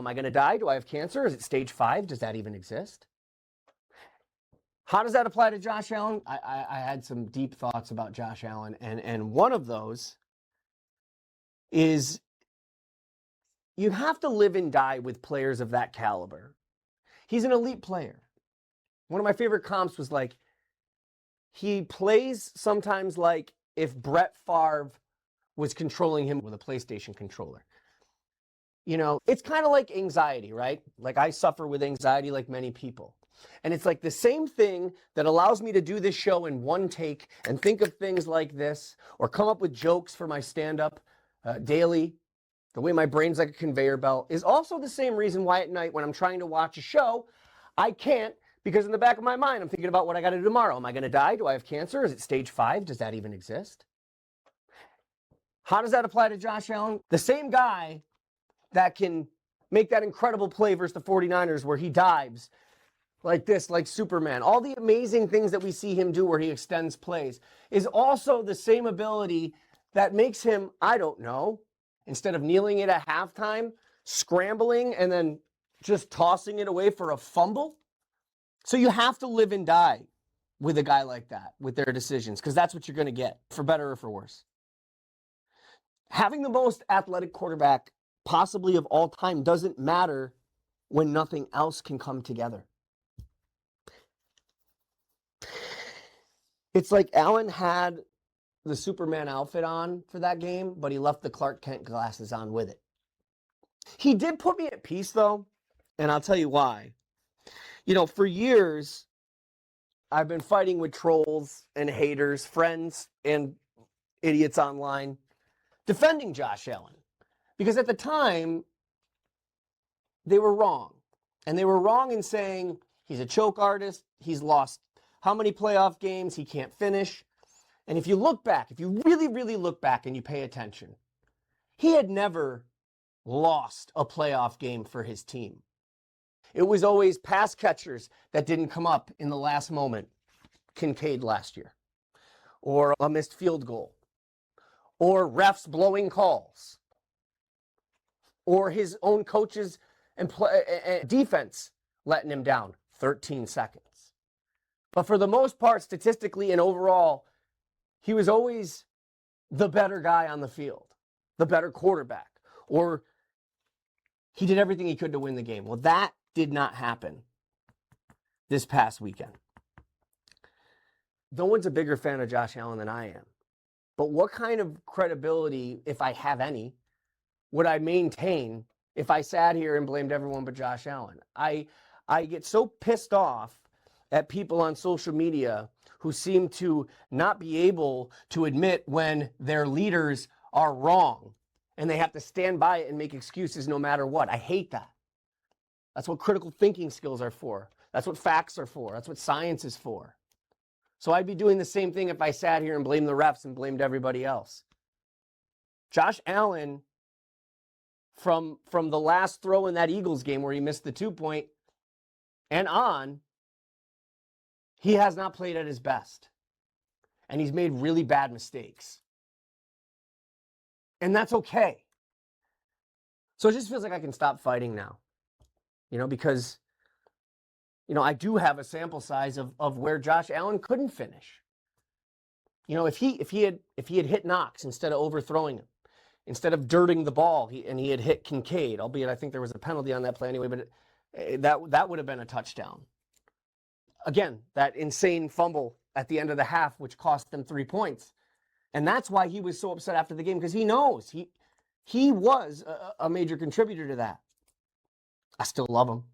Am I going to die? Do I have cancer? Is it stage 5? Does that even exist? How does that apply to Josh Allen? I had some deep thoughts about Josh Allen, and one of those is you have to live and die with players of that caliber. He's an elite player. One of my favorite comps was like, he plays sometimes like if Brett Favre was controlling him with a PlayStation controller. You know, it's kind of like anxiety, right? Like I suffer with anxiety like many people. And it's like the same thing that allows me to do this show in one take and think of things like this or come up with jokes for my stand-up daily, the way my brain's like a conveyor belt, is also the same reason why at night when I'm trying to watch a show, I can't, because in the back of my mind, I'm thinking about what I got to do tomorrow. Am I going to die? Do I have cancer? Is it stage 5? Does that even exist? How does that apply to Josh Allen? The same guy that can make that incredible play versus the 49ers where he dives like this, like Superman, all the amazing things that we see him do where he extends plays, is also the same ability that makes him, I don't know, instead of kneeling it at halftime, scrambling and then just tossing it away for a fumble. So you have to live and die with a guy like that, with their decisions, because that's what you're going to get, for better or for worse. Having the most athletic quarterback possibly of all time doesn't matter when nothing else can come together. It's like Allen had the Superman outfit on for that game, but he left the Clark Kent glasses on with it. He did put me at peace, though, and I'll tell you why. You know, for years, I've been fighting with trolls and haters, friends and idiots online, defending Josh Allen. Because at the time, they were wrong. And they were wrong in saying he's a choke artist, he's lost how many playoff games, he can't finish. And if you look back, if you really, really look back and you pay attention, he had never lost a playoff game for his team. It was always pass catchers that didn't come up in the last moment. Kincaid last year. Or a missed field goal. Or refs blowing calls. Or his own coaches and defense letting him down 13 seconds. But for the most part, statistically and overall, he was always the better guy on the field, the better quarterback, or he did everything he could to win the game. Well, that did not happen this past weekend. No one's a bigger fan of Josh Allen than I am. But what kind of credibility, if I have any, would I maintain if I sat here and blamed everyone but Josh Allen? I get so pissed off at people on social media who seem to not be able to admit when their leaders are wrong and they have to stand by it and make excuses no matter what. I hate that. That's what critical thinking skills are for. That's what facts are for. That's what science is for. So I'd be doing the same thing if I sat here and blamed the refs and blamed everybody else. Josh Allen, from the last throw in that Eagles game where he missed the 2-point and on, he has not played at his best. And he's made really bad mistakes. And that's okay. So it just feels like I can stop fighting now. You know, because, you know, I do have a sample size of where Josh Allen couldn't finish. You know, if he had hit Knox instead of overthrowing him, instead of dirting the ball, he had hit Kincaid, albeit I think there was a penalty on that play anyway, but that would have been a touchdown. Again, that insane fumble at the end of the half, which cost them 3 points. And that's why he was so upset after the game, because he knows he was a major contributor to that. I still love him.